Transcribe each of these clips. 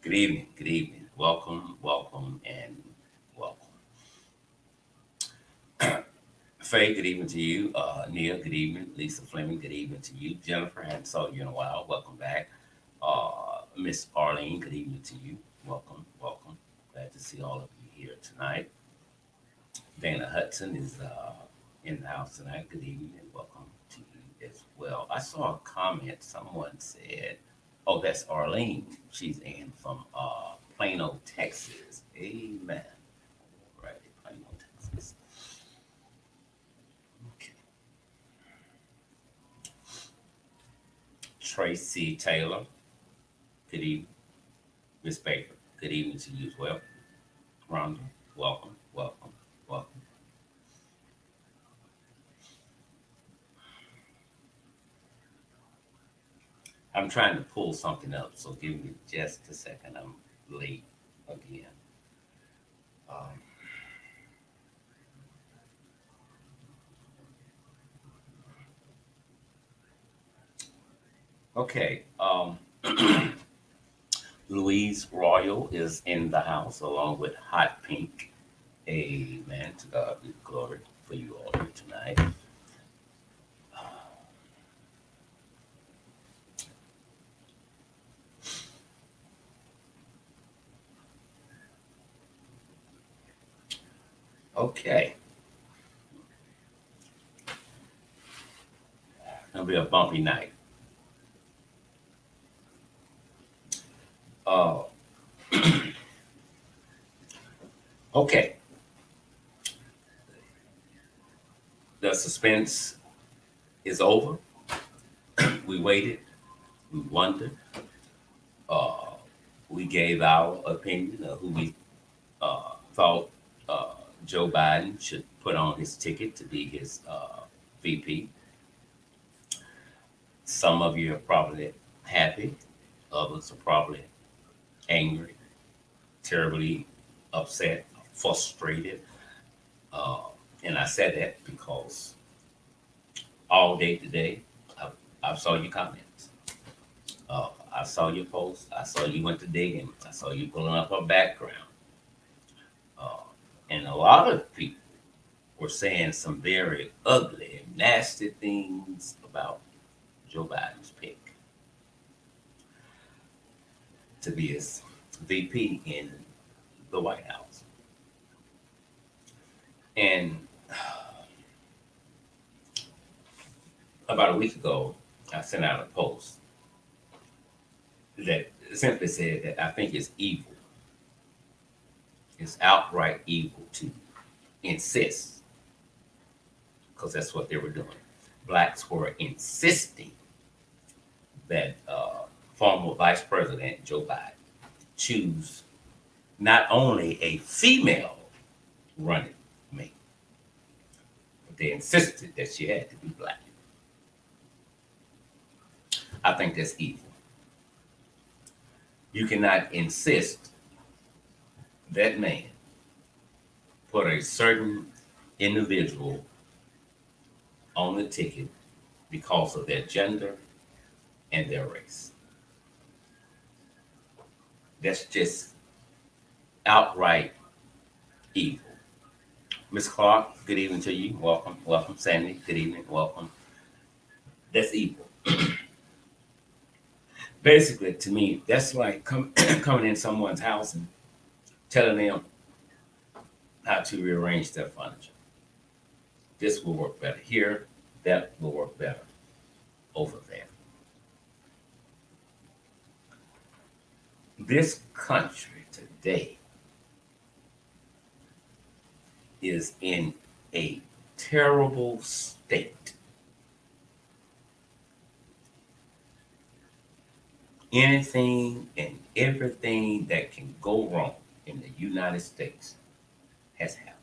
Good evening. Good evening. Welcome, welcome, and welcome. Faye, good evening to you. Neil, good evening. Lisa Fleming, good evening to you. Jennifer, hadn't saw you in a while. Welcome back. Miss Arlene, good evening to you. Welcome, welcome. Glad to see all of you here tonight. Dana Hudson is in the house tonight. Good evening and welcome to you as well. I saw a comment. Someone said, "Oh, that's Arlene. She's in from Plano, Texas." Amen. Right, Plano, Texas. Okay. Tracy Taylor. Good evening. Miss Baker. Good evening to you as well. Rhonda. Welcome. Welcome. Welcome. I'm trying to pull something up, so give me just a second. I'm late again. Um, okay. Louise Royal is in the house along with Hot Pink. Amen. To God be the glory for you all here tonight. Okay. It'll be a bumpy night. Uh, okay. The suspense is over. We waited. We wondered. Uh, we gave our opinion of who we thought uh, Joe Biden should put on his ticket to be his VP. Some of you are probably happy, others are probably angry, terribly upset, frustrated. Uh, and I said that because all day today, I saw your comments. I saw your posts. I saw you went to digging. I saw you pulling up a background. Uh, and a lot of people were saying some very ugly and nasty things about Joe Biden's pick to be his VP in the White House. And about a week ago, I sent out a post that simply said that I think it's evil. It's outright evil to insist, because that's what they were doing. Blacks were insisting that former Vice President Joe Biden choose not only a female running mate, but they insisted that she had to be black. I think that's evil. You cannot insist that man put a certain individual on the ticket because of their gender and their race. That's just outright evil. Miss Clark, good evening to you. Welcome, welcome. Sandy, good evening. Welcome. That's evil. Basically, to me, that's like coming in someone's house and telling them how to rearrange their furniture. This will work better here. That will work better over there. This country today is in a terrible state. Anything and everything that can go wrong in the United States has happened.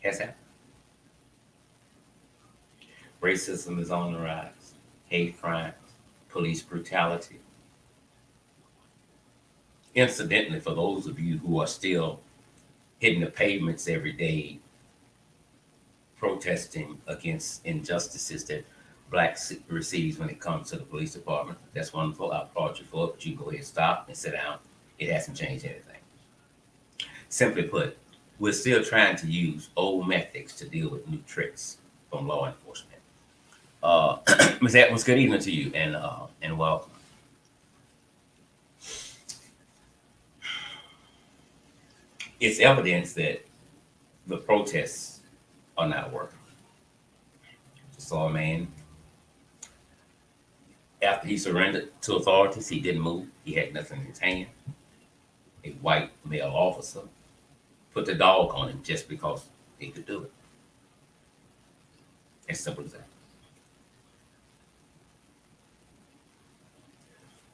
Has happened. Racism is on the rise, hate crimes, police brutality. Incidentally, for those of you who are still hitting the pavements every day protesting against injustices that blacks receives when it comes to the police department. That's wonderful. I applaud you for it, but you go ahead and stop and sit down. It hasn't changed anything. Simply put, we're still trying to use old methods to deal with new tricks from law enforcement. Ms. Edmonds, good evening to you and welcome. It's evidence that the protests are not working. I saw a man, after he surrendered to authorities, he didn't move. He had nothing in his hand. A white male officer put the dog on him just because he could do it. As simple as that.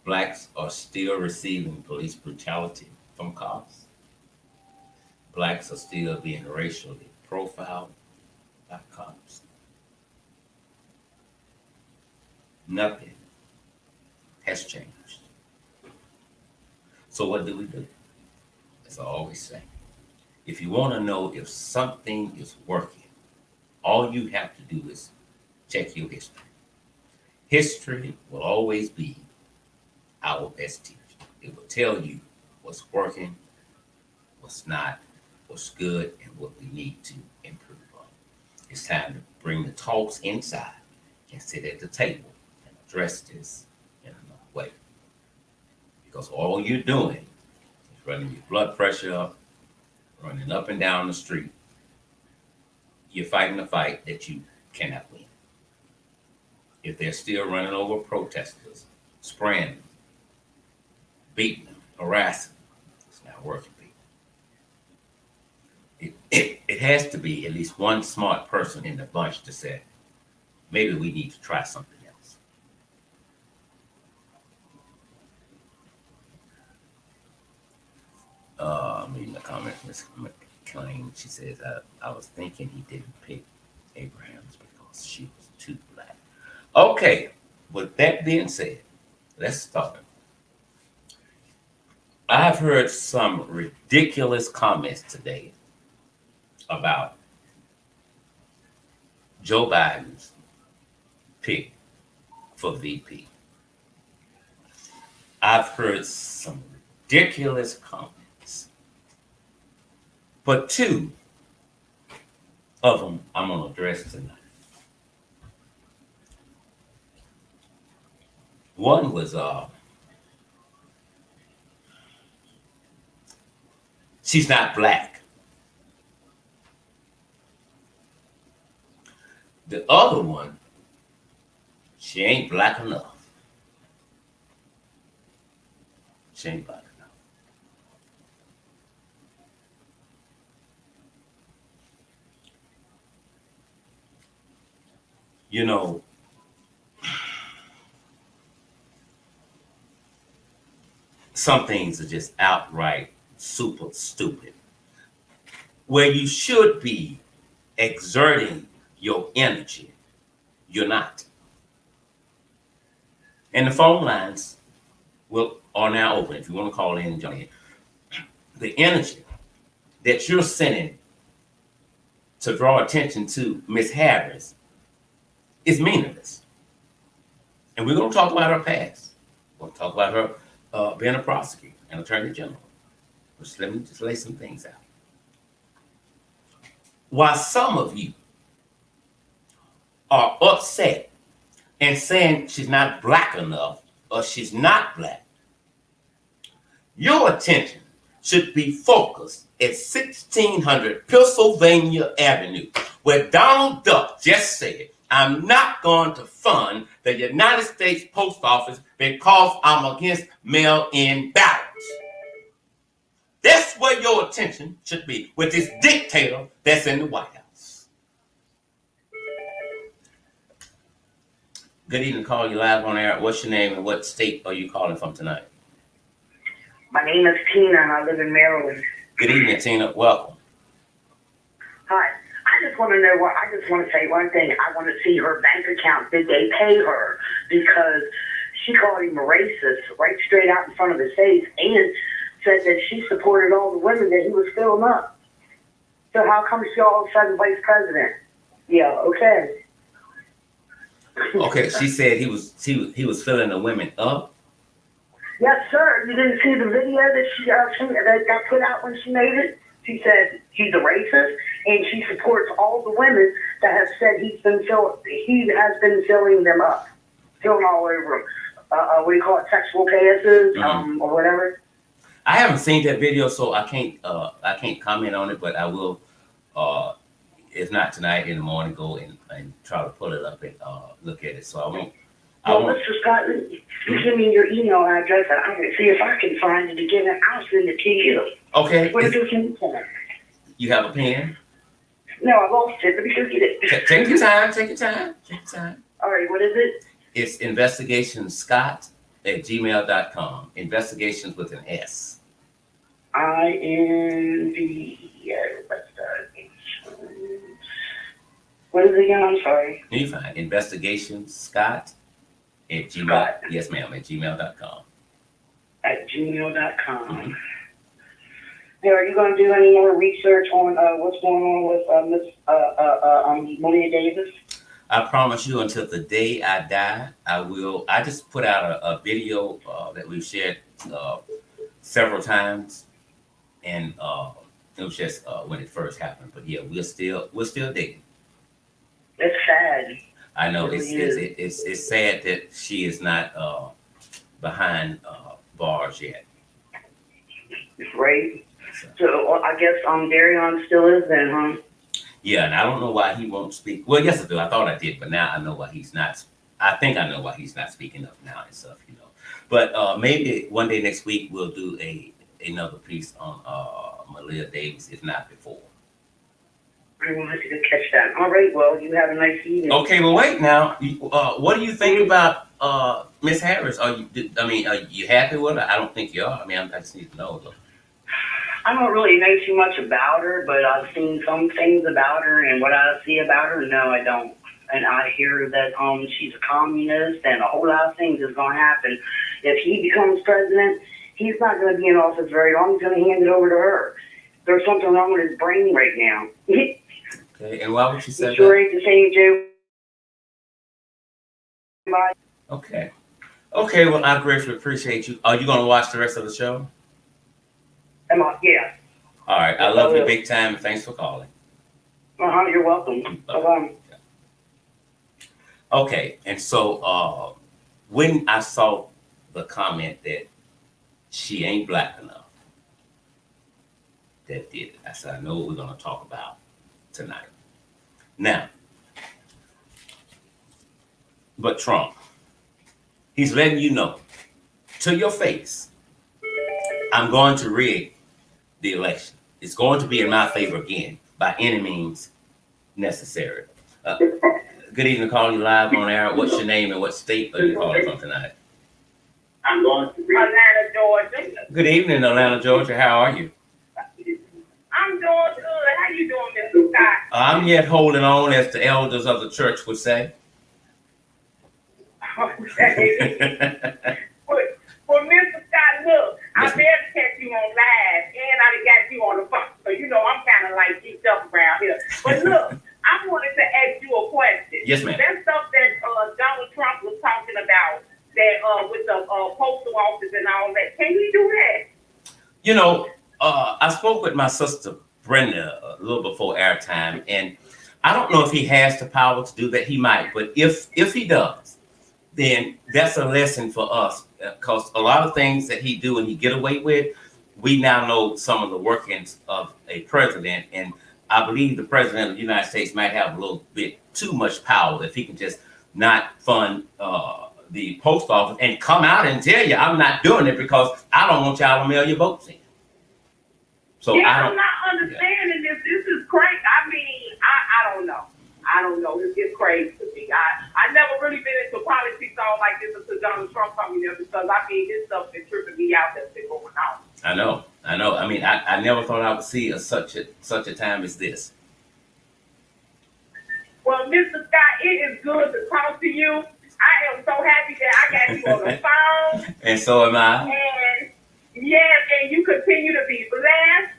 Blacks are still receiving police brutality from cops. Blacks are still being racially profiled by cops. Nothing has changed. So what do we do? As I always say, if you want to know if something is working, all you have to do is check your history. History will always be our best teacher. It will tell you what's working, what's not, what's good, and what we need to improve on. It's time to bring the talks inside and sit at the table and address this in another way. Because all you're doing is running your blood pressure up, running up and down the street. You're fighting a fight that you cannot win. If they're still running over protesters, spraying them, beating them, harassing them, it's not working, people. It has to be at least one smart person in the bunch to say, maybe we need to try something else. Reading the comment from Ms. McClain, she says, I was thinking he didn't pick Abrams because she was too black. Okay, with that being said, let's start. I've heard some ridiculous comments today about Joe Biden's pick for VP. I've heard some ridiculous comments, but two of them I'm going to address tonight. One was she's not black. The other one, she ain't black enough. She ain't black enough. You know, some things are just outright super stupid. Where you should be exerting your energy, you're not. And the phone lines are now open if you want to call in and join in. The energy that you're sending to draw attention to Ms. Harris is meaningless. And we're going to talk about her past. We're going to talk about her being a prosecutor and attorney general. Let me just lay some things out. While some of you are upset and saying she's not black enough or she's not black, your attention should be focused at 1600 Pennsylvania Avenue, where Donald Duck just said, I'm not going to fund the United States Post Office because I'm against mail-in ballots. That's where your attention should be, with this dictator that's in the White House. Good evening, call you live on air. What's your name and what state are you calling from tonight? My name is Tina and I live in Maryland. Good evening, Tina. Welcome. Hi. I just want to know what, I just want to say one thing. I want to see her bank account. Did they pay her? Because she called him a racist right straight out in front of his face and said that she supported all the women that he was filling up. So how come she all of a sudden vice president? Yeah, okay. Okay, she said he was filling the women up. Yes, sir. You didn't see the video that that got put out when she made it? She said he's a racist, and she supports all the women that have said he has been filling them up, filling all over them. What do you call it? Sexual passes, or whatever. I haven't seen that video, so I can't comment on it, but I will. If not tonight, in the morning, go and try to pull it up and look at it. So I won't. I Well, won't. Mr. Scott, you give me your email address, and I'm gonna see if I can find it again, and I'll send it to you. Okay. What is your pen? You have a pen? No, I lost it. Let me go get it. Take your time. Take your time. Take your time. All right, what is it? It's investigationscott@gmail.com. Investigations with an S. What is it again? I'm sorry. You find investigationscott@gmail. Scott. Yes, ma'am. @gmail.com. @gmail.com. Mm-hmm. Hey, are you going to do any more research on what's going on with Miss Malia Davis? I promise you, until the day I die, I will. I just put out a video that we've shared several times, and it was just when it first happened. But yeah, we're still digging. It's sad. I know It really is. it's sad that she is not behind bars yet. Right. So I guess Darion still is then, huh? Yeah, and I don't know why he won't speak. Well, yes, I do. I thought I did, but now I know why he's not. I think I know why he's not speaking up now and stuff, you know. But maybe one day next week we'll do another piece on Malia Davis, if not before. I will have to go catch that. All right. Well, you have a nice evening. Okay, well, wait now. What do you think about Miss Harris? Are you happy with her? I don't think you are. I mean, I just need to know. Though. I don't really know too much about her, but I've seen some things about her, and what I see about her, no, I don't. And I hear that she's a communist, and a whole lot of things is going to happen. If he becomes president, he's not going to be in office very long. He's going to hand it over to her. There's something wrong with his brain right now. Okay, and why would you say he sure that? ain't the same Joe. Okay. Okay, well, I greatly appreciate you. Are you going to watch the rest of the show? Yeah. All right, I love you big time, and thanks for calling. You're welcome. Bye-bye. Okay, and so when I saw the comment that she ain't black enough, that did it. I said, I know what we're going to talk about tonight. Now, but Trump, he's letting you know to your face, I'm going to rig the election. It's going to be in my favor again by any means necessary. Good evening, calling you live on air. What's your name and what state are you calling from tonight? I'm going to Atlanta, Georgia. Good evening, Atlanta, Georgia. How are you? I'm doing good. How you doing, Mr. Scott? I'm yet holding on, as the elders of the church would say. Okay. Well, Mr. Scott, look, I Yes, better catch you on live, and I done got you on the phone. So, you know, I'm kind of like geeked up around here. But look, I wanted to ask you a question. Yes, ma'am. That stuff that Donald Trump was talking about, that with the postal office and all that, can he do that? You know, I spoke with my sister Brenda a little before airtime, and I don't know if he has the power to do that. He might, but if he does, then that's a lesson for us, because a lot of things that he do and he get away with, we now know some of the workings of a president, and I believe the president of the United States might have a little bit too much power if he can just not fund the post office and come out and tell you, I'm not doing it because I don't want y'all to mail your votes in. So yeah, I'm not understanding this. This is crazy. I mean, I don't know. I don't know. It's crazy to me. I never really been into politics all like this until Donald Trump coming there, because I mean, this stuff been tripping me out that's been going on. I know. I mean, I never thought I would see such a time as this. Well, Mr. Scott, it is good to talk to you. I am so happy that I got you on the phone. And so am I. And yes, and you continue to be blessed.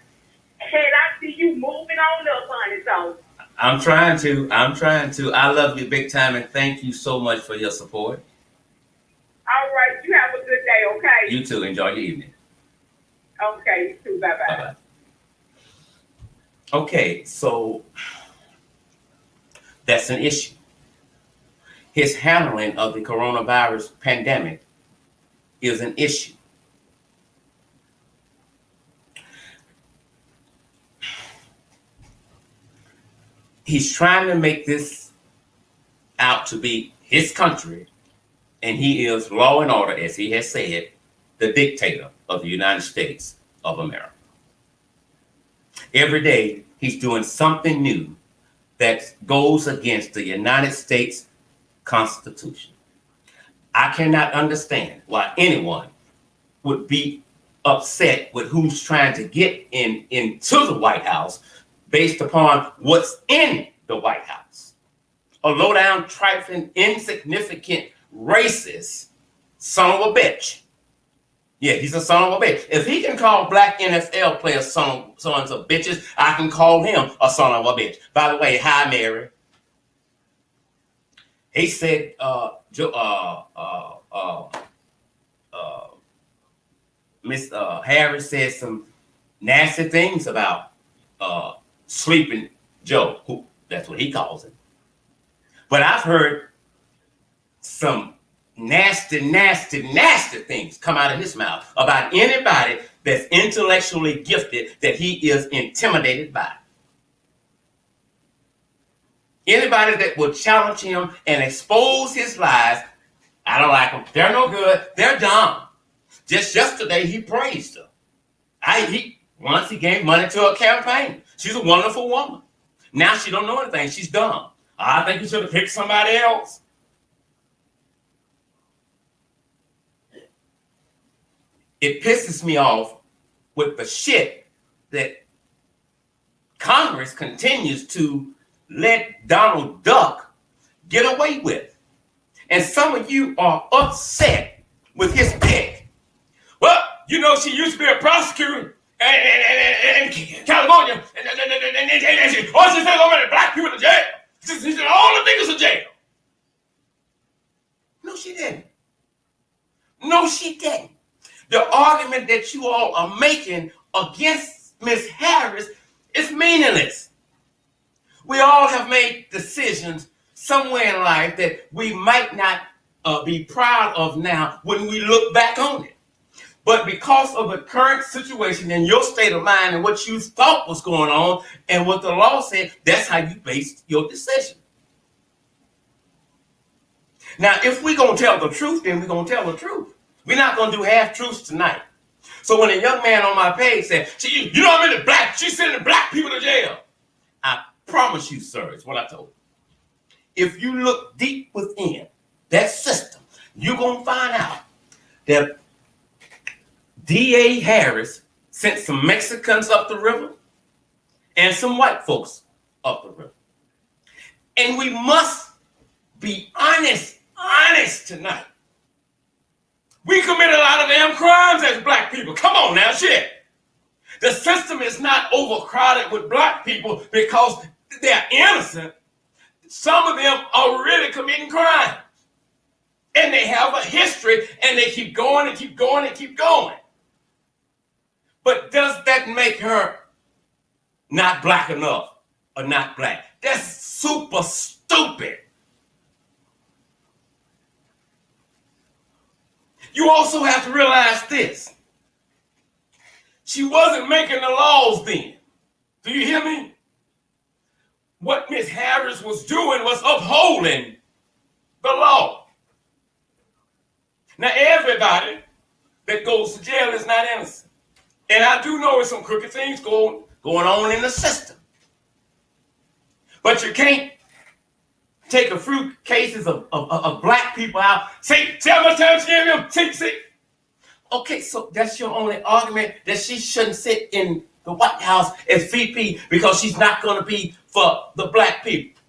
And I see you moving on up, honey. So I'm trying to. I'm trying to. I love you big time, and thank you so much for your support. All right. You have a good day, okay? You too. Enjoy your evening. Okay, you too. Bye Bye bye. bye. Okay, so that's an issue. His handling of the coronavirus pandemic is an issue. He's trying to make this out to be his country, and he is law and order, as he has said, the dictator of the United States of America. Every day, he's doing something new that goes against the United States Constitution. I cannot understand why anyone would be upset with who's trying to get into the White House based upon what's in the White House. A low-down, trifling, insignificant, racist son of a bitch. Yeah, he's a son of a bitch. If he can call black NFL players sons of bitches, I can call him a son of a bitch. By the way, hi, Mary. He said, Miss Harris said some nasty things about Sleeping Joe, who that's what he calls him. But I've heard some nasty things come out of his mouth about anybody that's intellectually gifted that he is intimidated by. Anybody that will challenge him and expose his lies, I don't like them. They're no good. They're dumb. Just yesterday, he praised her. Once he gave money to a campaign. She's a wonderful woman. Now she don't know anything. She's dumb. I think you should have picked somebody else. It pisses me off with the shit that Congress continues to let Donald Duck get away with. And some of you are upset with his pick. Well, you know, she used to be a prosecutor in California, and she sent so many black people to jail. She sent all the niggas to jail. No, she didn't. No, she didn't. The argument that you all are making against Miss Harris is meaningless. We all have made decisions somewhere in life that we might not be proud of now when we look back on it. But because of the current situation in your state of mind and what you thought was going on and what the law said, that's how you based your decision. Now, if we're going to tell the truth, then we're going to tell the truth. We're not going to do half-truths tonight. So when a young man on my page said, you know how many she's sending black people to jail. I promise you, sir, it's what I told you. If you look deep within that system, you're going to find out that D.A. Harris sent some Mexicans up the river and some white folks up the river. And we must be honest tonight. We commit a lot of damn crimes as black people. Come on now, shit. The system is not overcrowded with black people because they're innocent. Some of them are really committing crimes. And they have a history and they keep going and keep going and keep going. But does that make her not black enough or not black? That's super stupid. You also have to realize this. She wasn't making the laws then. Do you hear me? What Miss Harris was doing was upholding the law. Now, everybody that goes to jail is not innocent. And I do know there's some crooked things going on in the system. But you can't take a few cases of black people out. See how much time she gave him? See. Okay, so that's your only argument that she shouldn't sit in the White House as VP because she's not going to be for the black people.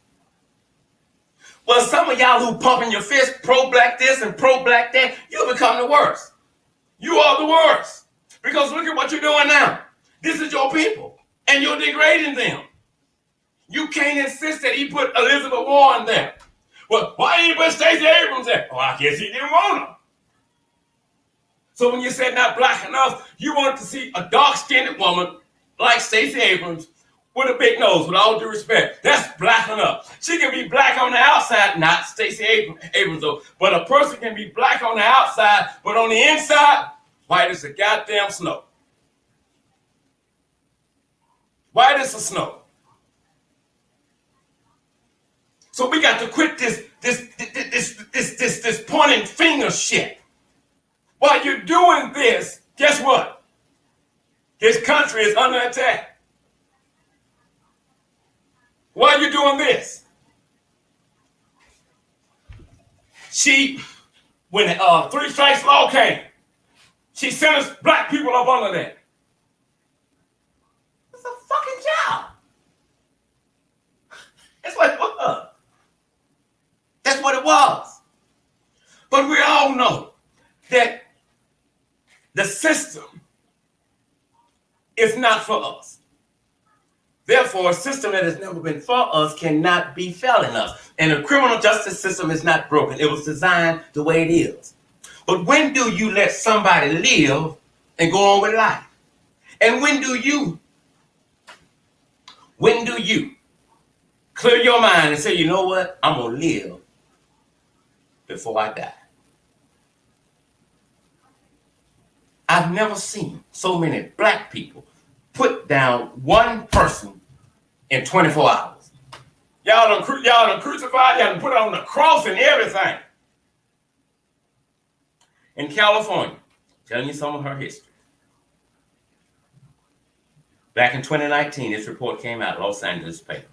Well, some of y'all who pumping your fist pro-black this and pro-black that, you become the worst. You are the worst. Because look at what you're doing now. This is your people, and you're degrading them. You can't insist that he put Elizabeth Warren there. Well, why didn't he put Stacey Abrams there? Oh, I guess he didn't want her. So when you said not black enough, you wanted to see a dark-skinned woman like Stacey Abrams with a big nose, with all due respect. That's black enough. She can be black on the outside, not Stacey Abrams though, but a person can be black on the outside, but on the inside, white as a goddamn snow. White as the snow. So we got to quit this pointing finger shit. While you're doing this, guess what? This country is under attack. While you're doing this, when the 3 strikes law came, she sentenced black people up under that. It's a fucking job. That's what it was. That's what it was. But we all know that the system is not for us. Therefore, a system that has never been for us cannot be failing us. And the criminal justice system is not broken. It was designed the way it is. But when do you let somebody live and go on with life? And when do you clear your mind and say, you know what? I'm going to live before I die. I've never seen so many black people put down one person in 24 hours. Y'all done crucified, y'all done put on the cross and everything. In California, telling you some of her history. Back in 2019, this report came out, Los Angeles paper.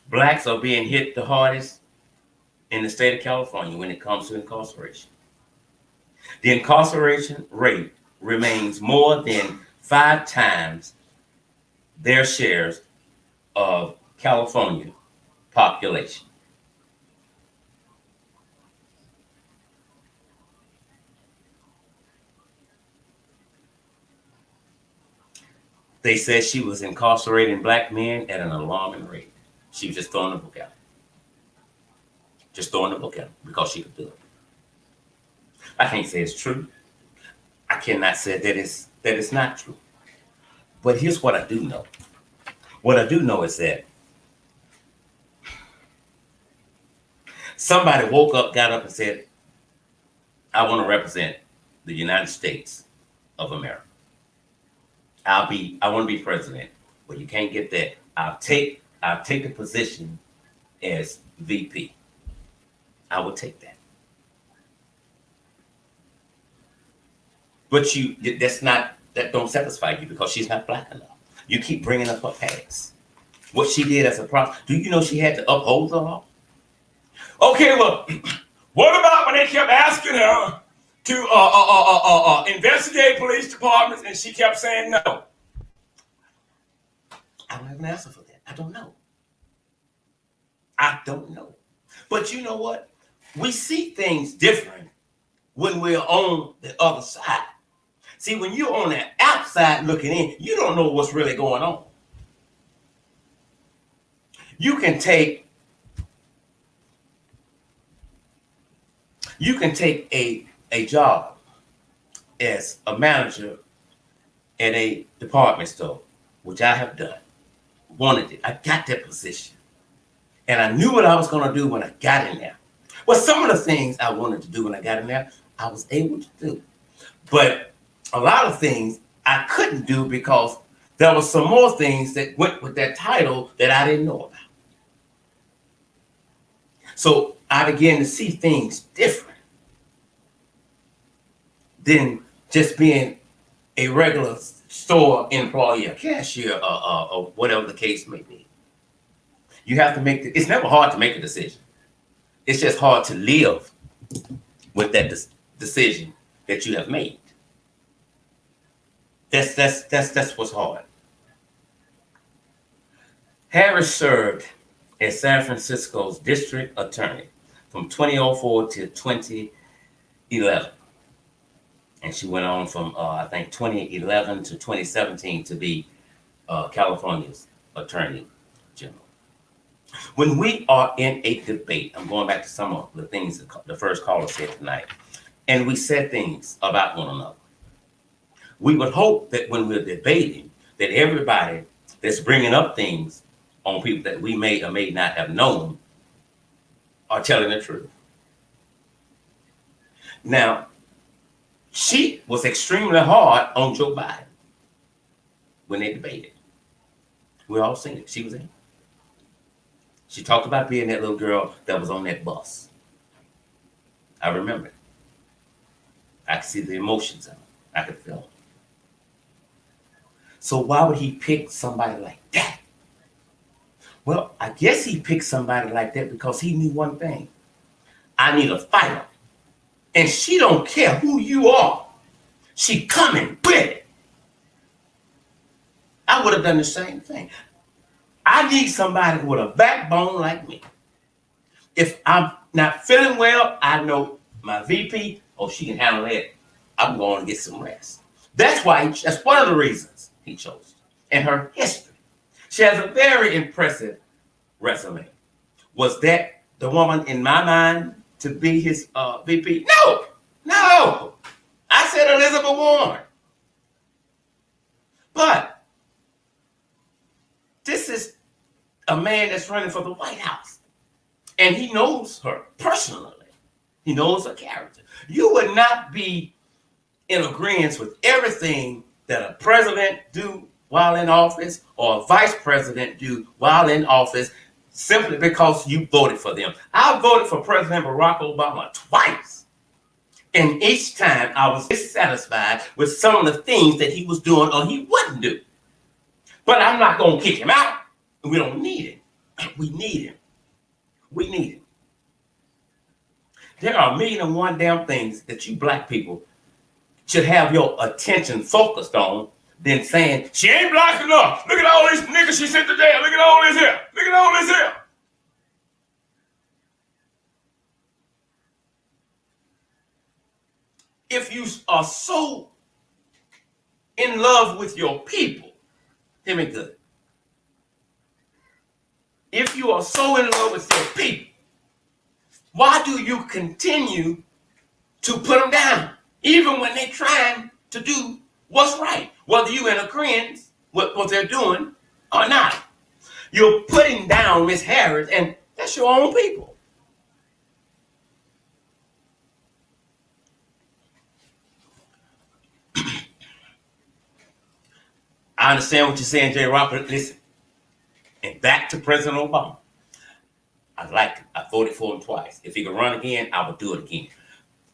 Blacks are being hit the hardest in the state of California when it comes to incarceration. The incarceration rate remains more than 5 times their shares of California population. They said she was incarcerating black men at an alarming rate. She was just throwing the book out. Just throwing the book out because she could do it. I can't say it's true. I cannot say that it's not true. But here's what I do know. What I do know is that somebody woke up, got up and said, I want to represent the United States of America. I want to be president. Well, you can't get that. I'll take a position as VP. I would take that. But that don't satisfy you because she's not black enough. You keep bringing up her past. What she did as a problem. Do you know she had to uphold the law? Okay, well, what about when they kept asking her to investigate police departments and she kept saying no? I don't have an answer for that. I don't know. But you know what? We see things different when we're on the other side. See, when you're on the outside looking in, you don't know what's really going on. You can take a job as a manager at a department store, which I have done. Wanted it. I got that position. And I knew what I was going to do when I got in there. Well, some of the things I wanted to do when I got in there, I was able to do. But a lot of things I couldn't do because there were some more things that went with that title that I didn't know about. So I began to see things different than just being a regular store employee, a cashier, or whatever the case may be. You have to it's never hard to make a decision. It's just hard to live with that decision that you have made. That's what's hard. Harris served as San Francisco's district attorney from 2004 to 2011. And she went on from, I think, 2011 to 2017 to be California's Attorney General. When we are in a debate, I'm going back to some of the things that the first caller said tonight, and we said things about one another. We would hope that when we're debating, that everybody that's bringing up things on people that we may or may not have known are telling the truth. Now, she was extremely hard on Joe Biden when they debated. We all seen it. She was in. She talked about being that little girl that was on that bus. I remember it. I could see the emotions in her. I could feel it. So why would he pick somebody like that? Well, I guess he picked somebody like that because he knew one thing. I need a fighter. And she don't care who you are. She coming with it. I would have done the same thing. I need somebody with a backbone like me. If I'm not feeling well, I know my VP, she can handle it. I'm going to get some rest. That's one of the reasons he chose her. And her history. She has a very impressive resume. Was that the woman in my mind to be his VP? No. I said Elizabeth Warren. But this is a man that's running for the White House. And he knows her personally. He knows her character. You would not be in agreement with everything that a president do while in office or a vice president do while in office simply because you voted for them. I voted for President Barack Obama twice. And each time I was dissatisfied with some of the things that he was doing or he wouldn't do. But I'm not going to kick him out. We don't need him. We need him. We need him. There are 1,000,001 damn things that you black people should have your attention focused on than saying, she ain't black enough. Look at all these niggas she sent to jail. Look at all this here. Look at all this here. If you are so in love with your people, hear me good. If you are so in love with your people, why do you continue to put them down? Even when they're trying to do what's right, whether you're in agreement with what they're doing or not. You're putting down Miss Harris, and that's your own people. I understand what you're saying, Jay Robert. Listen, and back to President Obama. I voted for him twice. If he could run again, I would do it again.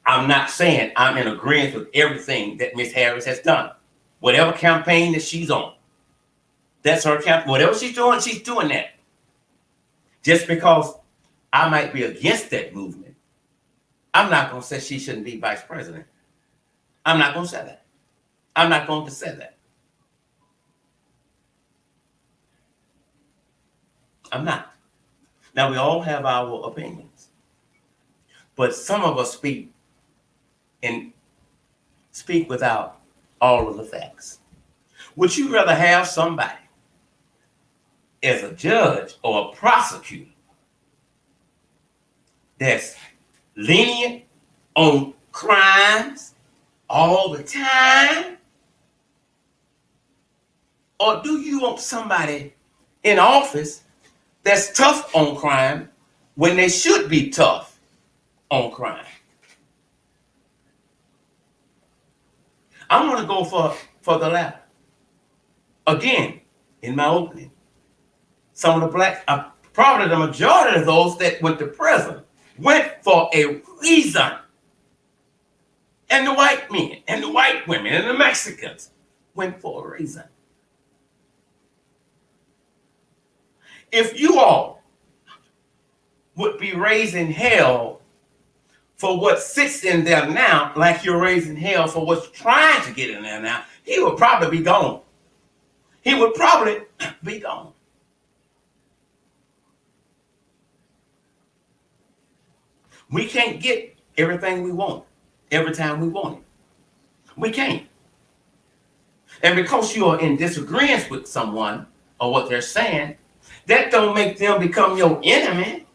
I'm not saying I'm in agreement with everything that Miss Harris has done. Whatever campaign that she's on, that's her campaign. Whatever she's doing that. Just because I might be against that movement, I'm not going to say she shouldn't be vice president. I'm not going to say that. I'm not going to say that. I'm not. Now, we all have our opinions. But some of us speak without all of the facts. Would you rather have somebody as a judge or a prosecutor that's lenient on crimes all the time? Or do you want somebody in office that's tough on crime when they should be tough on crime? I'm going to go for the latter. Again, in my opening, some of the blacks, probably the majority of those that went to prison went for a reason. And the white men, and the white women, and the Mexicans went for a reason. If you all would be raising hell for what sits in there now, like you're raising hell for what's trying to get in there now, he would probably be gone. He would probably be gone. We can't get everything we want every time we want it. We can't. And because you are in disagreement with someone or what they're saying, that don't make them become your enemy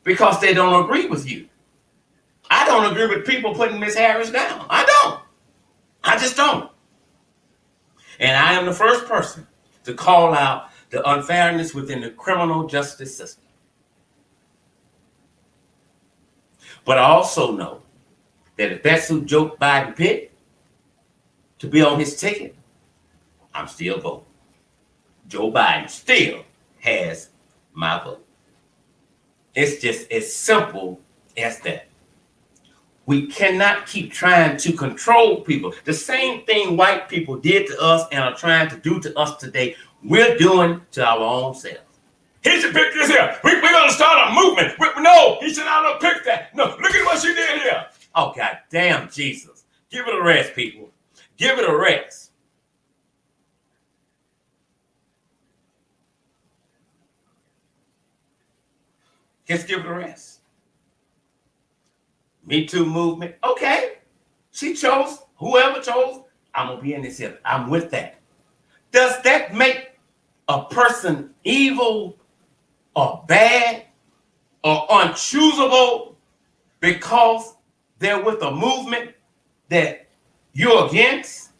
because they don't agree with you. I don't agree with people putting Miss Harris down. I don't. I just don't. And I am the first person to call out the unfairness within the criminal justice system. But I also know that if that's who Joe Biden picked to be on his ticket, I'm still voting. Joe Biden still has my vote. It's just as simple as that. We cannot keep trying to control people. The same thing white people did to us and are trying to do to us today, we're doing to our own selves. He should pick this here. We're going to start a movement. No, he should not have picked that. No, look at what she did here. Oh, God damn, Jesus. Give it a rest, people. Give it a rest. Just give it a rest. Me Too movement. Okay. She chose, whoever chose, I'm going to be in this here. I'm with that. Does that make a person evil or bad or unchoosable because they're with a movement that you're against?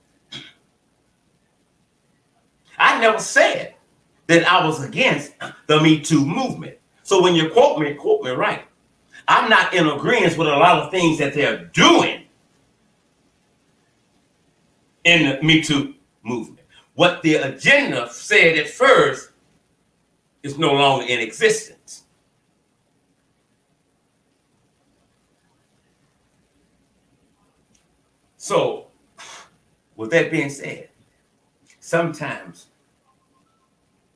I never said that I was against the Me Too movement. So when you quote me right. I'm not in agreement with a lot of things that they're doing in the Me Too movement. What the agenda said at first is no longer in existence. So, with that being said, sometimes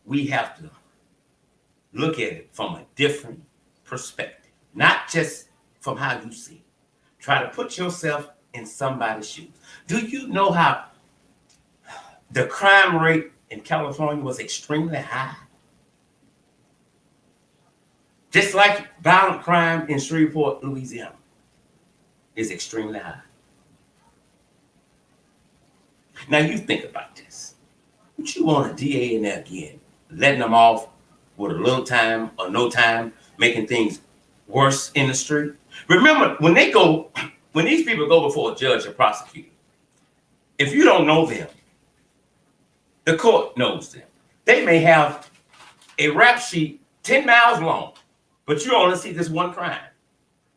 we have to look at it from a different perspective. Not just from how you see it. Try to put yourself in somebody's shoes. Do you know how the crime rate in California was extremely high? Just like violent crime in Shreveport, Louisiana is extremely high. Now you think about this. Would you want a DA in there again, letting them off with a little time or no time, making things worse in the street? Remember, when these people go before a judge or prosecutor, if you don't know them, the court knows them. They may have a rap sheet 10 miles long, but you only see this one crime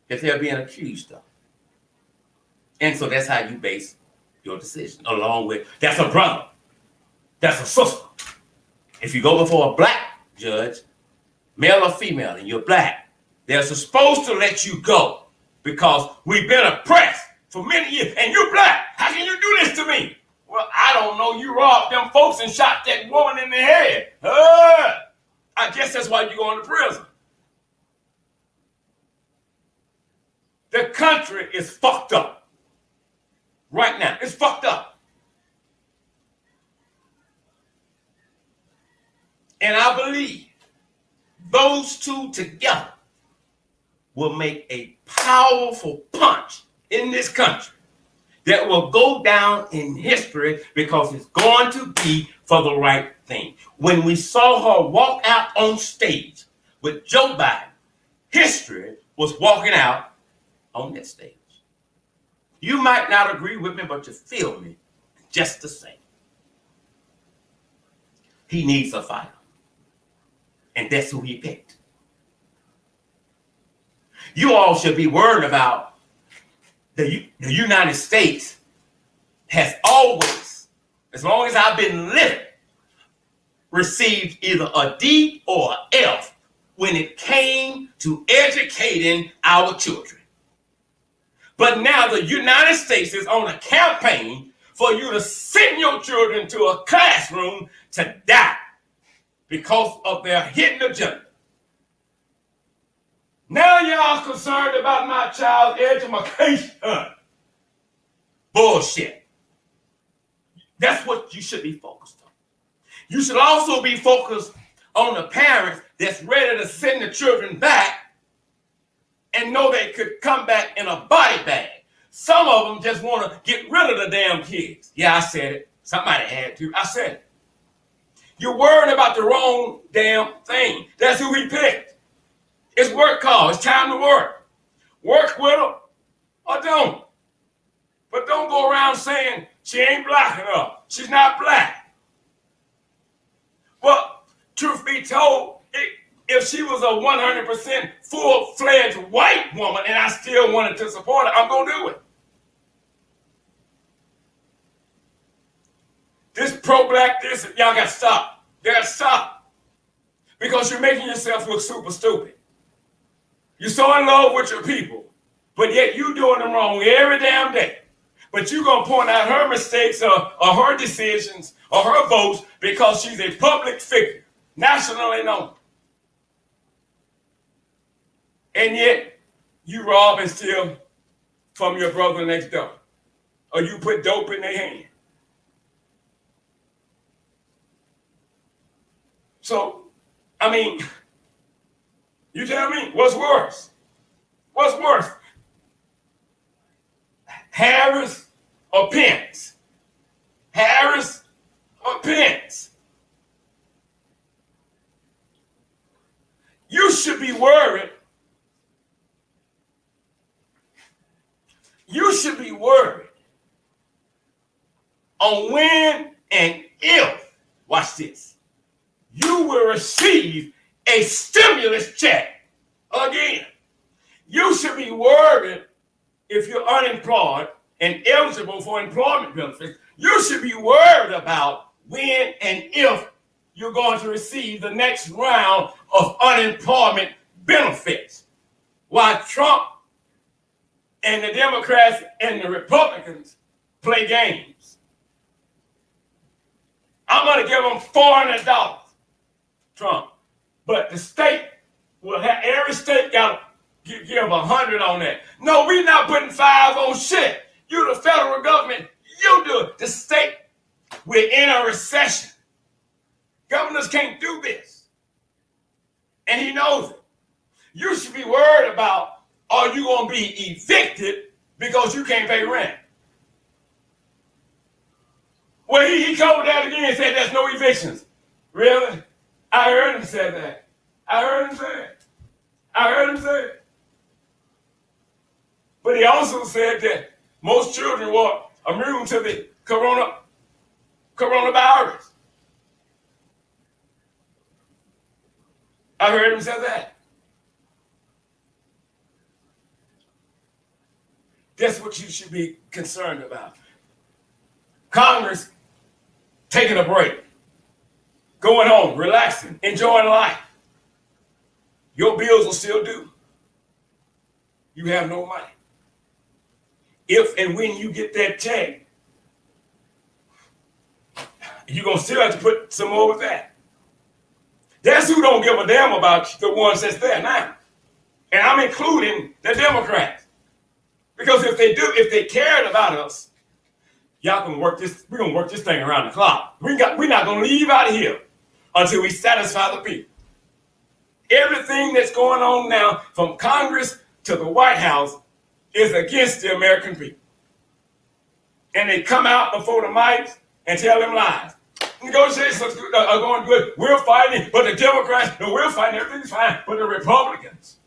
that they're being accused of. And so that's how you base your decision, along with, that's a brother, that's a sister. If you go before a black judge, male or female, and you're black, they're supposed to let you go because we've been oppressed for many years, and you're black. How can you do this to me? Well, I don't know. You robbed them folks and shot that woman in the head. I guess that's why you're going to prison. The country is fucked up right now. It's fucked up. And I believe those two together will make a powerful punch in this country that will go down in history because it's going to be for the right thing. When we saw her walk out on stage with Joe Biden, history was walking out on that stage. You might not agree with me, but you feel me just the same. He needs a fighter. And that's who he picked. You all should be worried about the United States has always, as long as I've been living, received either a D or an F when it came to educating our children. But now the United States is on a campaign for you to send your children to a classroom to die because of their hidden agenda. Now y'all concerned about my child's education. Bullshit. That's what you should be focused on. You should also be focused on the parents that's ready to send the children back and know they could come back in a body bag. Some of them just want to get rid of the damn kids. Yeah, I said it. Somebody had to. I said it. You're worrying about the wrong damn thing. That's who he picked. It's work call. It's time to work. Work with them or don't. But don't go around saying she ain't black enough. She's not black. Well, truth be told, if she was a 100% full-fledged white woman and I still wanted to support her, I'm going to do it. This pro-black, this, y'all got to stop. You got to stop. Because you're making yourself look super stupid. You're so in love with your people, but yet you doing them wrong every damn day. But you're going to point out her mistakes or her decisions or her votes because she's a public figure, nationally known. And yet, you rob and steal from your brother next door. Or you put dope in their hand. So, I mean, you tell me, what's worse? What's worse? Harris or Pence? Harris or Pence? You should be worried. You should be worried on when and if, watch this, you will receive a stimulus check again. You should be worried if you're unemployed and eligible for employment benefits. You should be worried about when and if you're going to receive the next round of unemployment benefits. While Trump and the Democrats and the Republicans play games. I'm going to give them $400, Trump. But the state will have, every state got to give 100 on that. No, we're not putting 5 on shit. You the federal government, you do it. The state, we're in a recession. Governors can't do this. And he knows it. You should be worried about, are you going to be evicted because you can't pay rent? Well, he covered that again and said there's no evictions. Really? I heard him say that. I heard him say it. But he also said that most children were immune to the coronavirus. I heard him say that. That's what you should be concerned about. Congress taking a break, going home, relaxing, enjoying life. Your bills will still due. You have no money. If and when you get that check, you're going to still have to put some more with that. That's who don't give a damn about the ones that's there now. And I'm including the Democrats. Because if they do, if they cared about us, y'all can work this, we're going to work this thing around the clock. We're not going to leave out of here until we satisfy the people. Everything that's going on now, from Congress to the White House, is against the American people. And they come out before the mics and tell them lies. Negotiations are going good. We're fighting, but the Democrats, no, we're fighting, everything's fine, but the Republicans.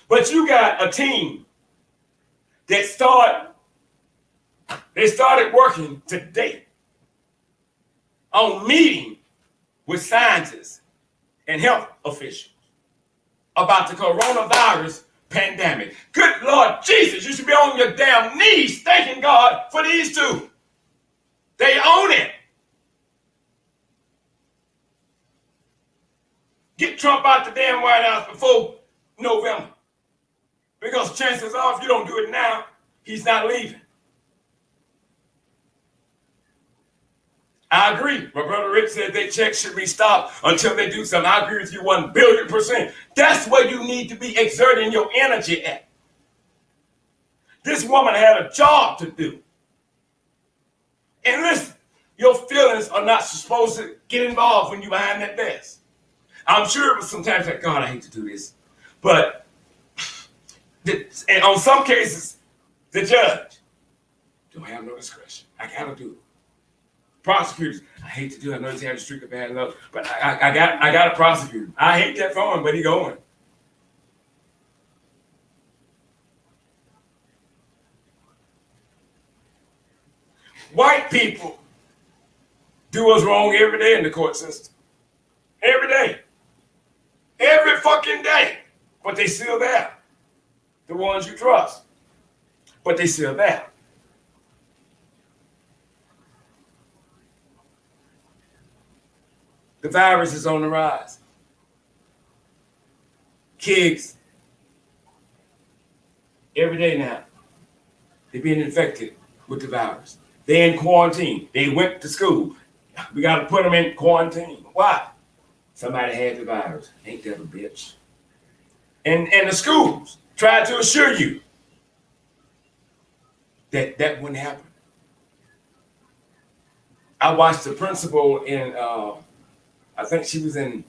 But you got a team that started working today on meeting with scientists and health officials about the coronavirus pandemic. Good Lord Jesus, you should be on your damn knees thanking God for these two. They own it. Get Trump out the damn White House before November. Because chances are, if you don't do it now, he's not leaving. I agree. My brother Rick said their checks should be stopped until they do something. I agree with you 1,000,000,000%. That's where you need to be exerting your energy at. This woman had a job to do. And listen, your feelings are not supposed to get involved when you're behind that desk. I'm sure it was sometimes like, God, I hate to do this. But And on some cases, the judge don't have no discretion. I gotta do it. Prosecutors, I hate to do it. I know he's had a streak of bad luck, but I got to prosecute him. I hate that for him, but he going. White people do us wrong every day in the court system. Every day. Every fucking day. But they still there. The ones you trust. But they still there. The virus is on the rise. Kids, every day now, they're being infected with the virus. They're in quarantine. They went to school. We got to put them in quarantine. Why? Somebody had the virus. Ain't that a bitch? And the schools tried to assure you that that wouldn't happen. I watched the principal in, I think she was in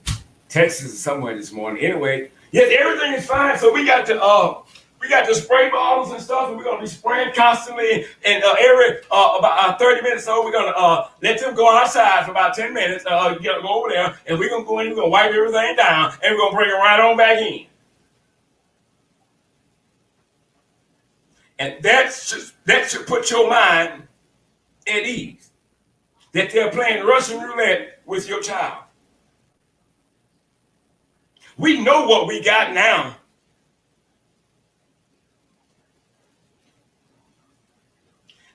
Texas or somewhere this morning. Anyway, yes, everything is fine. So we got the spray bottles and stuff, and we're gonna be spraying constantly. And every about 30 minutes, so we're gonna let them go outside for about 10 minutes. Go over there, and we're gonna go in. We're gonna wipe everything down, and we're gonna bring it right on back in. And that should put your mind at ease. That they're playing Russian roulette with your child. We know what we got now.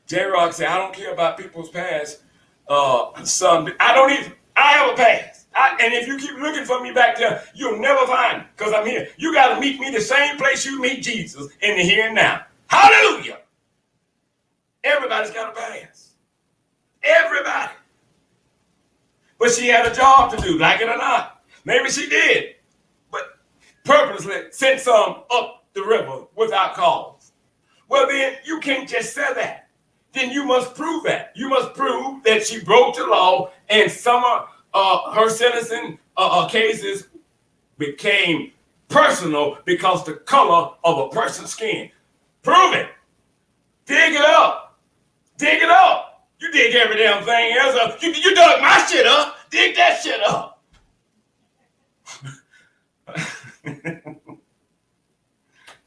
J-Rock said, I don't care about people's past. Son, I don't even, I have a past. And if you keep looking for me back there, you'll never find me because I'm here. You got to meet me the same place you meet Jesus in the here and now. Hallelujah. Everybody's got a past. Everybody. But she had a job to do, like it or not. Maybe she did. But purposely sent some up the river without cause. Well, then you can't just say that. Then you must prove that. You must prove that she broke the law and some of her sentencing cases became personal because the color of a person's skin. Prove it. Dig it up. Dig it up. You dig every damn thing else up. You dug my shit up. Dig that shit up.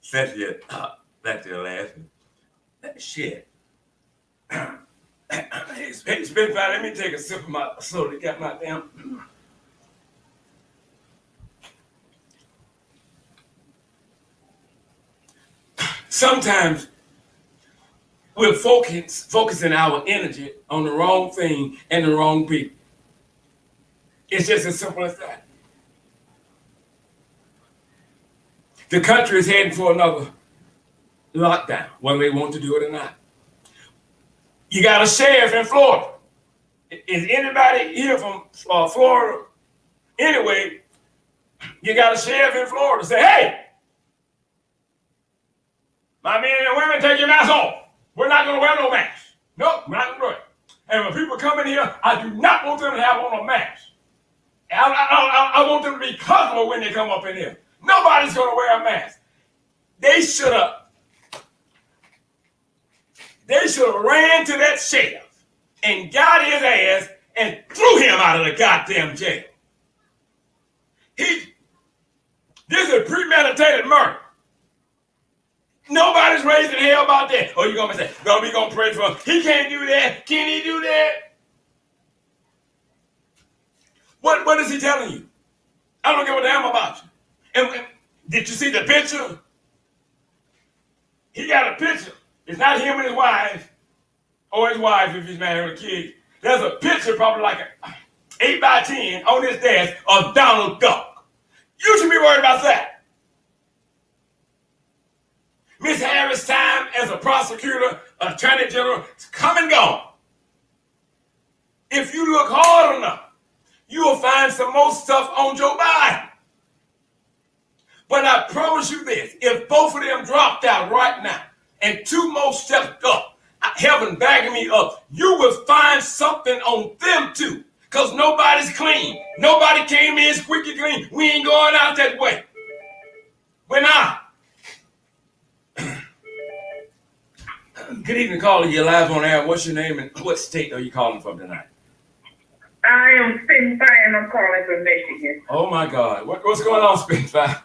Cynthia, back there laughing. That shit. Hey, Spitfire, let me take a sip of my soda. Got my damn. Sometimes we're focusing our energy on the wrong thing and the wrong people. It's just as simple as that. The country is heading for another lockdown, whether they want to do it or not. You got a sheriff in Florida. Is anybody here from Florida? Anyway, you got a sheriff in Florida say, hey, my men and women, take your mask off. We're not going to wear no mask. Nope, we're not going to do it. And when people come in here, I do not want them to have on a mask. I want them to be comfortable when they come up in here. Nobody's going to wear a mask. They should have ran to that sheriff and got his ass and threw him out of the goddamn jail. This is premeditated murder. Nobody's raising hell about that. Oh, you're going to say, no, we're going to pray for him. He can't do that. Can he do that? What is he telling you? I don't give a damn about you. And did you see the picture? He got a picture. It's not him and his wife, or his wife if he's married with a kid. There's a picture, probably like an 8x10 on his desk of Donald Duck. You should be worried about that. Miss Harris' time as a prosecutor, attorney general, is come and gone. If you look hard enough, you will find some more stuff on Joe Biden. But I promise you this, if both of them dropped out right now and two more stepped up, heaven bagging me up, you will find something on them too. Because nobody's clean. Nobody came in squeaky clean. We ain't going out that way. We're not. Good evening, caller. You're live on air. What's your name and what state are you calling from tonight? I am Spitfire and I'm calling from Michigan. Oh my God. What's going on, Spitfire?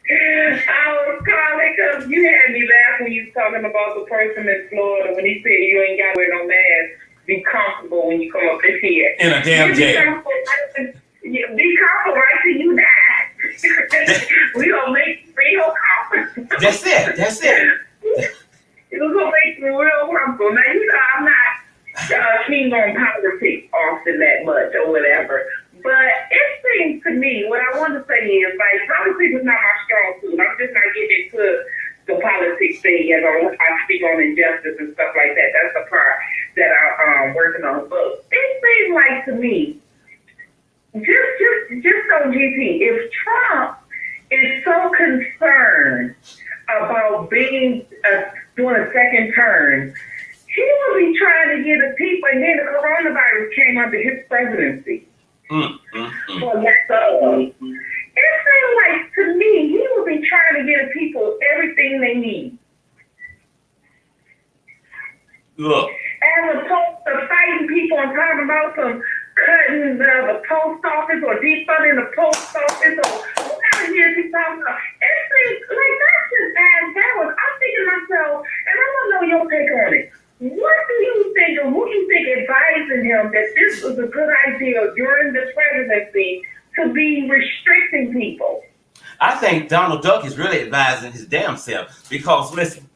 I was calling because you had me laugh when you was talking about the person in Florida when he said you ain't got to wear no mask. Be comfortable when you come up in here. In a damn jail. Be comfortable right till you die. We gonna make you real comfortable. That's it. That's it. It's gonna make you real comfortable. Now you know I'm not keen on politics often that much or whatever. But it seems to me, what I want to say is, like, politics is not my strong suit. I'm just not getting into the politics thing as I speak on injustice and stuff like that. That's the part that I'm working on. But it seems like to me, just on GP, if Trump is so concerned about being doing a second term, he will be trying to get the people, and then the coronavirus came under his presidency. So it seems like to me he will be trying to get the people everything they need. Look. As opposed to fighting people and talking about some cutting the post office or defunding the post office or whatever it is he's talking about. It seems like that's just ass backwards. I'm thinking to myself, and I want to know your take on it. What do you think, or who do you think advising him that this was a good idea during the presidency to be restricting people? I think Donald Duck is really advising his damn self because, listen,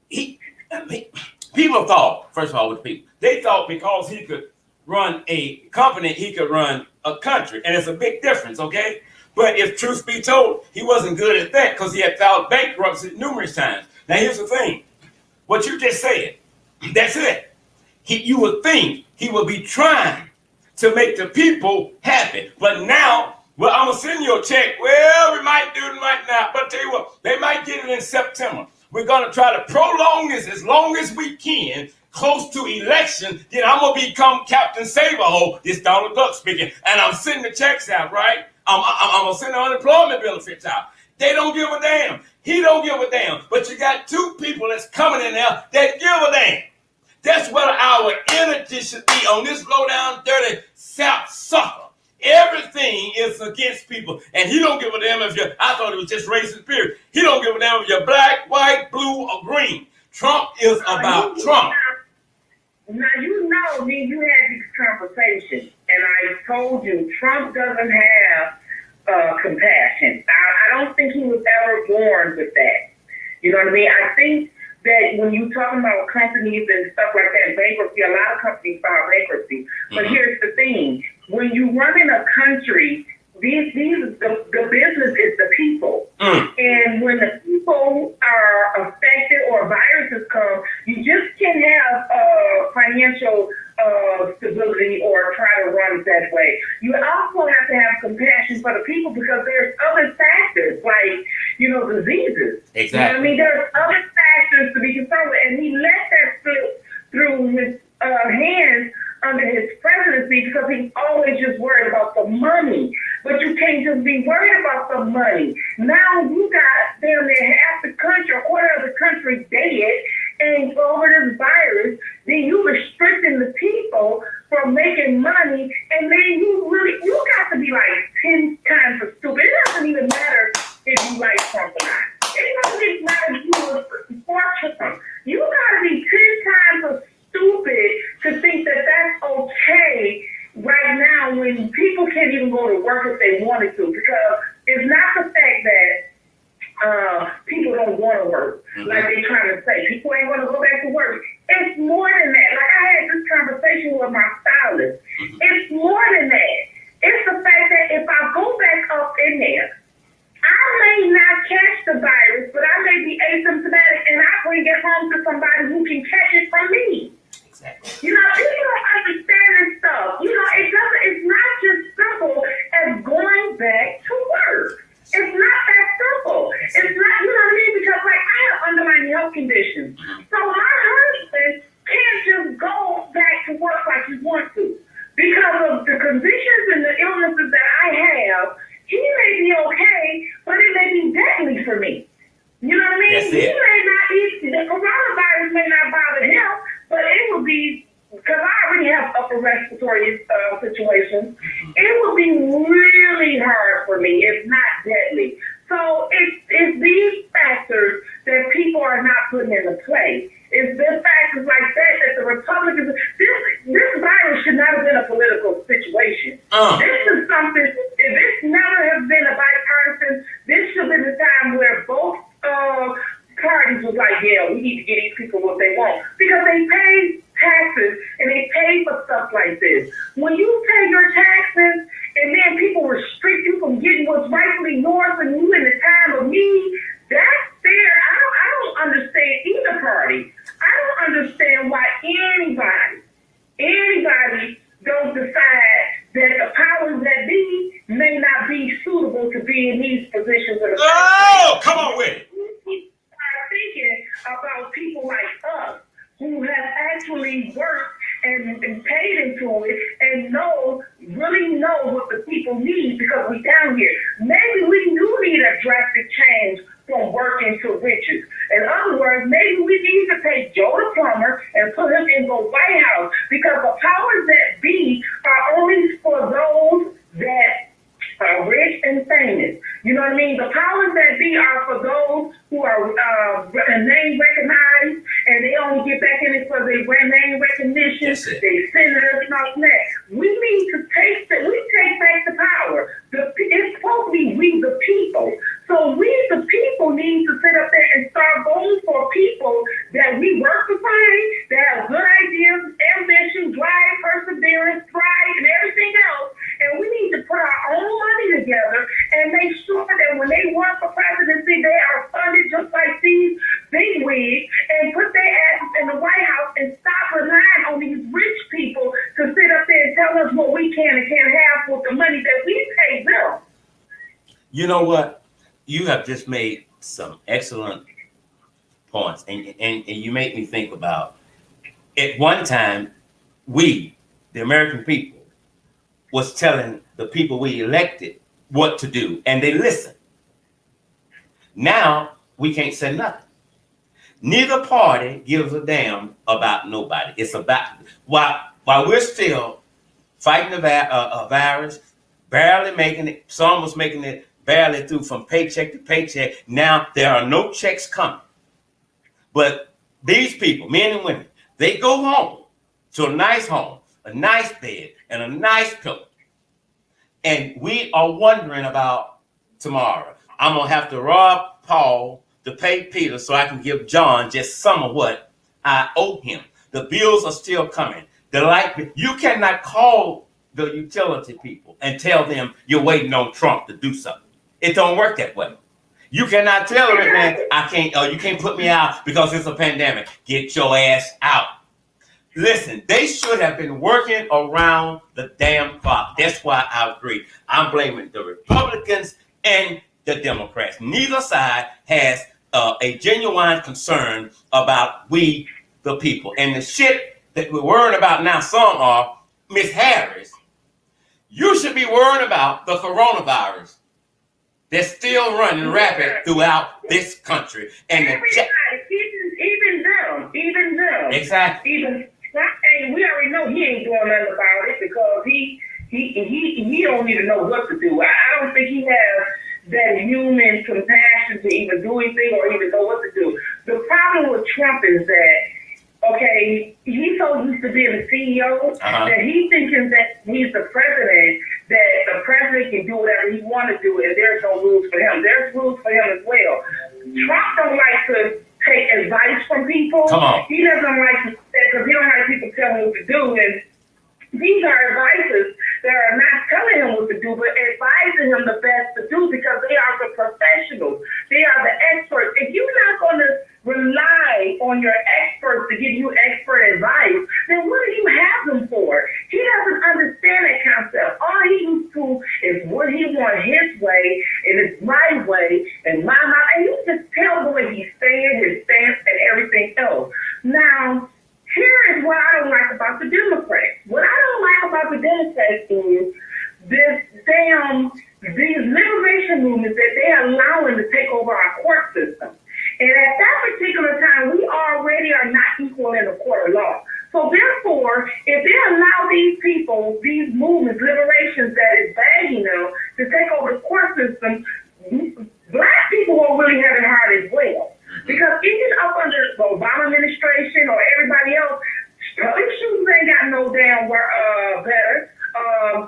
people thought, first of all, with people, They thought because he could run a company, he could run a country. And it's a big difference, okay? But if truth be told, he wasn't good at that because he had filed bankruptcy numerous times. Now, here's the thing. What you just said, that's it. You would think he would be trying to make the people happy. But now, well, I'm going to send you a check. Well, we might do it, might not. But I'll tell you what, they might get it in September. We're going to try to prolong this as long as we can, close to election. Then I'm going to become Captain Saberho, this Donald Duck speaking, and I'm sending the checks out, right? I'm going to send the unemployment benefits out. They don't give a damn. He don't give a damn. But you got two people that's coming in there that give a damn. That's what our energy should be on this low down, dirty South sucker. Everything is against people. And he don't give a damn if you're, I thought it was just racist, period. He don't give a damn if you're black, white, blue, or green. Trump is about Trump. Now, you know me, you had these conversations, and I told you Trump doesn't have compassion. I don't think he was ever born with that. You know what I mean? I think that when you're talking about companies and stuff like that, bankruptcy, a lot of companies file bankruptcy. But here's the thing. When you run in a country, the business is the people. And when the people are affected or viruses come, you just can't have financial stability or try to run it that way. You also have to have compassion for the people because there's other factors like, diseases. Exactly. You know what I mean? There's other factors to be concerned with, and he let that slip through his hands under his presidency because he's always just worried about the money. But you can't just be worried about the money. Now you got damn near half the country, a quarter of the country dead, and over this virus, then you restricting the people from making money, and then you got to be like 10 times as stupid. It doesn't even matter if you like Trump or not. It doesn't even matter if you were for Trump. You got to be 10 times as stupid to think that that's okay right now when people can't even go to work if they wanted to, because it's not the fact that people don't want to work, like they're trying to say. People ain't going to go back to work. It's more than that. Like I had this conversation with my stylist. It's more than that. It's the fact that if I go back up in there, I may not catch the virus, but I may be asymptomatic and I bring it home to somebody who can catch it from me. Exactly. People don't understand this stuff. It's not just simple as going back to work. It's not that simple. It's not, what I mean? Because I have underlying health conditions. So my husband can't just go back to work like he wants to. respiratory situations, it would be really hard for me, if not deadly. So it's these factors that people are not putting into play. It's the factors like that the Republicans, this virus should not have been a political situation. This is something, if this never has been a bipartisan, this should have been the time where both parties was like, yeah, we need to get these people what they want. Because they pay taxes and they pay for stuff like this. When you pay your taxes and then people restrict you from getting what's rightfully yours and you in the time of need, that's fair. I don't understand either party. I don't understand why anybody don't decide that the powers that be may not be suitable to be in these positions of the come on with it. Start thinking about people like us who have actually worked and paid into it and really know what the people need because we're down here. Maybe we do need a drastic change from working to riches. In other words, maybe we need to take Joe the plumber and put him in the White House because the powers that be are only for those that are rich and famous. You know what I mean? The powers that be are for those who are name recognized, and they only get back in it for their name recognition. They senators and all that. We need to take back the power. It's supposed to be we the people. So we the people need to sit up there and start voting for people that we work to find, that have good ideas, ambition, drive, perseverance, pride, and everything else. And we need to put our own money together and make sure that when they run for presidency, they are funded just like these bigwigs and put their asses in the White House and stop relying on these rich people to sit up there and tell us what we can and can't have with the money that we pay them. You know what? You have just made some excellent points, and you make me think about at one time we, the American people, was telling the people we elected what to do, and they listened. Now we can't say nothing. Neither party gives a damn about nobody. It's about while we're still fighting the virus, barely making it. Some was making it barely through from paycheck to paycheck. Now there are no checks coming. But these people, men and women, they go home to a nice home, a nice bed, and a nice pillow. And we are wondering about tomorrow. I'm going to have to rob Paul to pay Peter so I can give John just some of what I owe him. The bills are still coming. The light, you cannot call the utility people and tell them you're waiting on Trump to do something. It don't work that way. You cannot tell them, man, I can't, you can't put me out because it's a pandemic. Get your ass out. Listen, they should have been working around the damn clock. That's why I agree. I'm blaming the Republicans and the Democrats. Neither side has a genuine concern about we, the people. And the shit that we're worrying about now, some are, Miss Harris, you should be worrying about the coronavirus that's still running rapid throughout this country. And even them. Exactly. And we already know he ain't doing nothing about it because he don't even know what to do. I don't think he has that human compassion to even do anything or even know what to do. The problem with Trump is that, okay, he's so used to being a CEO that he's thinking that he's the president, that the president can do whatever he wants to do and there's no rules for him. There's rules for him as well. Trump don't like to take advice from people. Come on. He doesn't like to, because he don't like people telling him what to do. And these are advices that are not telling him what to do, but advising him the best to do because they are the professionals. They are the experts. If you're not going to rely on your experts to give you expert advice, then what do you have them for? He doesn't understand that concept. All he used to is what he wants his way, and it's my way, and my, and you just tell the way he's saying, his stance, and everything else. Now, here is what I don't like about the Democrats. What I don't like about the Democrats is these liberation movements that they're allowing to take over our court system. And at that particular time, we already are not equal in the court of law. So therefore, if they allow these people, these movements, liberations that is begging them to take over the court system, black people will really have it hard as well. Because even up under the Obama administration or everybody else, public shootings ain't got no damn better.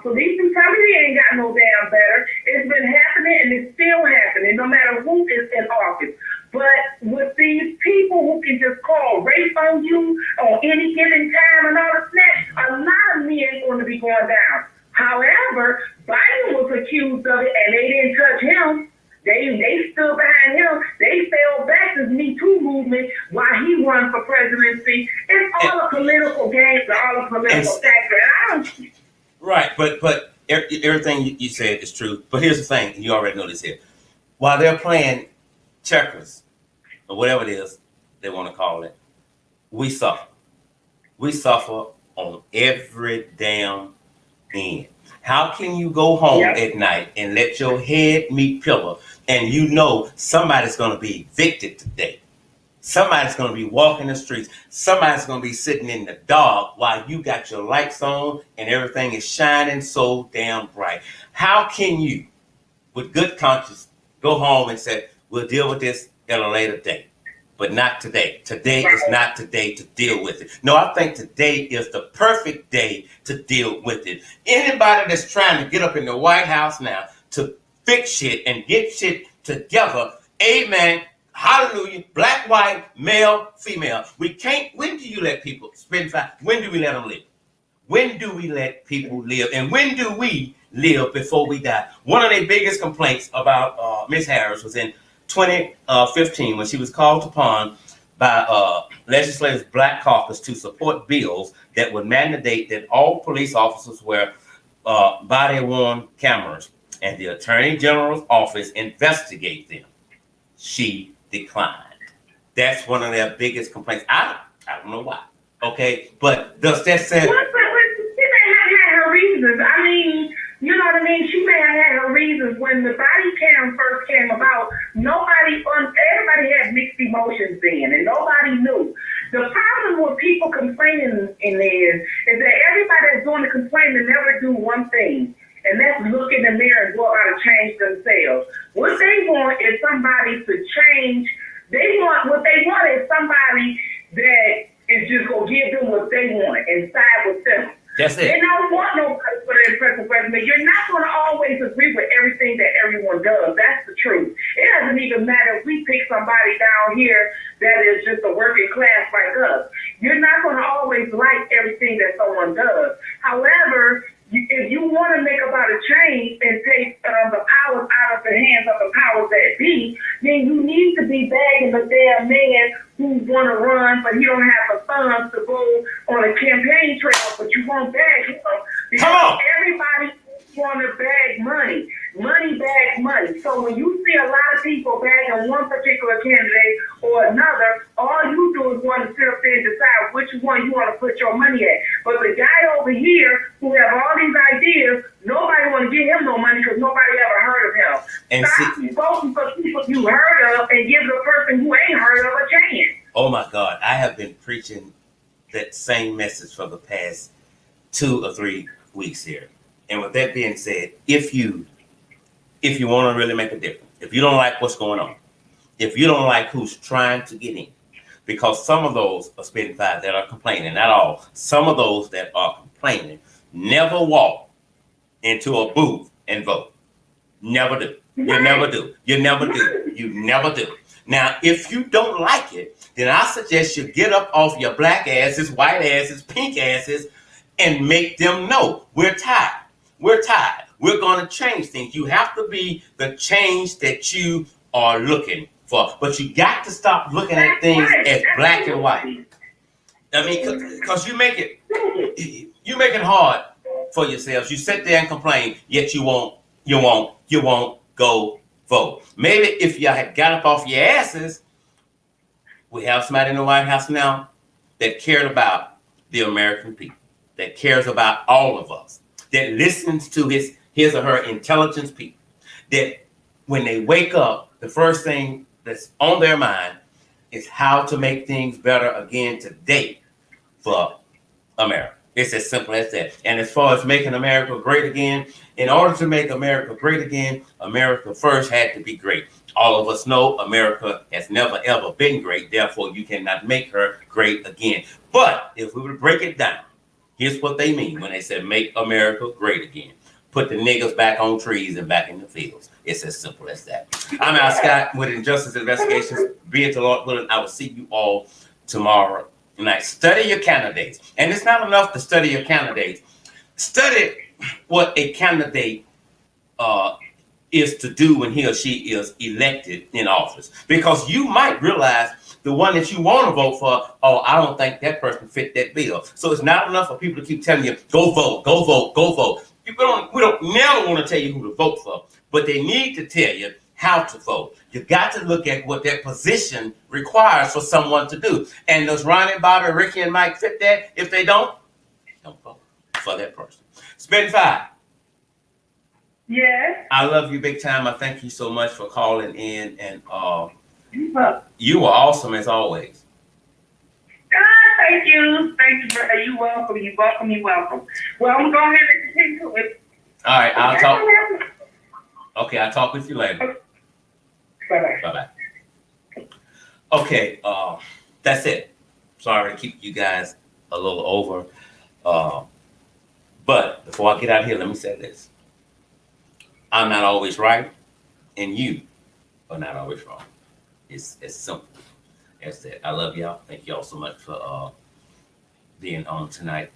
Police brutality ain't got no damn better. It's been happening and it's still happening, no matter who is in office. But with these people who can just call rape on you on any given time and all the snatch, a lot of me ain't going to be going down. However, Biden was accused of it and they didn't touch him. They stood behind him. They fell back to the Me Too movement while he won for presidency. It's all a political game, all a political factor. And I don't. Right, but everything you said is true. But here's the thing, you already know this here. While they're playing checkers, or whatever it is they want to call it, we suffer. We suffer on every damn end. How can you go home at night and let your head meet pillow and you know somebody's going to be evicted today? Somebody's going to be walking the streets. Somebody's going to be sitting in the dark while you got your lights on and everything is shining so damn bright. How can you, with good conscience, go home and say, we'll deal with this at a later date, but not today. Today is not the day to deal with it. No, I think today is the perfect day to deal with it. Anybody that's trying to get up in the White House now to fix shit and get shit together, amen, hallelujah, black, white, male, female. We can't, when do you let people spend time? When do we let them live? When do we let people live? And when do we live before we die? One of the biggest complaints about Ms. Harris was in 2015 when she was called upon by Legislators Black Caucus to support bills that would mandate that all police officers wear body-worn cameras and the Attorney General's office investigate them. She declined. That's one of their biggest complaints. I don't know why. Okay, but does that say? She may have had her reasons. I mean, you know what I mean? She may have had her reasons. When the body cam first came about, everybody had mixed emotions then, and nobody knew. The problem with people complaining is that everybody that's doing the complaining never do one thing, and that's look in the mirror and go out and change themselves. What they want is somebody to change. What they want is somebody that is just going to give them what they want and side with them. That's it. They don't want nobody for their president. You're not going to always agree with everything that everyone does. That's the truth. It doesn't even matter if we pick somebody down here that is just a working class like us. You're not going to always like everything that someone does. However, if you want to make about a change and take the powers out of the hands of the powers that be, then you need to be bagging the damn man who want to run, but he don't have the funds to go on a campaign trail, but you won't bag him. Because everybody want to bag money. Money bags money. So when you see a lot of people bagging one particular candidate or another, all you do is want to sit up there and decide which one you want to put your money at. But the guy over here who have all these ideas, nobody want to give him no money because nobody ever heard of him. And stop voting for people you heard of and give the person who ain't heard of a chance. Oh my God, I have been preaching that same message for the past 2 or 3 weeks here. And with that being said, if you want to really make a difference, if you don't like what's going on, if you don't like who's trying to get in, because some of those are spitting fire that are complaining, not all, some of those that are complaining never walk into a booth and vote. Never do. You never do. You never do. You never do. Now, if you don't like it, then I suggest you get up off your black asses, white asses, pink asses, and make them know we're tired. We're tired. We're going to change things. You have to be the change that you are looking for. But you got to stop looking at things as black and white. I mean, because you make it hard for yourselves. You sit there and complain, yet you won't go vote. Maybe if you had got up off your asses, we have somebody in the White House now that cared about the American people, that cares about all of us, that listens to his or her intelligence people, that when they wake up, the first thing that's on their mind is how to make things better again today for America. It's as simple as that. And as far as making America great again, in order to make America great again, America first had to be great. All of us know America has never, ever been great. Therefore, you cannot make her great again. But if we were to break it down, here's what they mean when they say make America great again. Put the niggas back on trees and back in the fields. It's as simple as that. I'm Al Scott with Injustice Investigations. Be it the Lord willing, I will see you all tomorrow night. Study your candidates. And it's not enough to study your candidates. Study what a candidate is to do when he or she is elected in office. Because you might realize the one that you want to vote for, oh, I don't think that person fit that bill. So it's not enough for people to keep telling you, go vote, go vote, go vote. We don't never want to tell you who to vote for, but they need to tell you how to vote. You got to look at what that position requires for someone to do. And does Ronnie, Bobby, Ricky, and Mike fit that? If they don't vote for that person. Spend 5. Yes. I love you big time. I thank you so much for calling in, and You were awesome as always. thank you. Thank you, brother. You're welcome. You're welcome. You're welcome. Well, I'm going ahead and continue with. All right, I'll talk. Okay, I'll talk with you later. Bye-bye. Bye-bye. Okay, that's it. Sorry to keep you guys a little over. But before I get out here, let me say this. I'm not always right, and you are not always wrong. It's as simple as that. I love y'all. Thank y'all so much for being on tonight.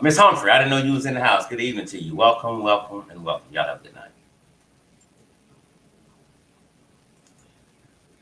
Miss Humphrey, I didn't know you was in the house. Good evening to you. Welcome, welcome, and welcome. Y'all have a good night.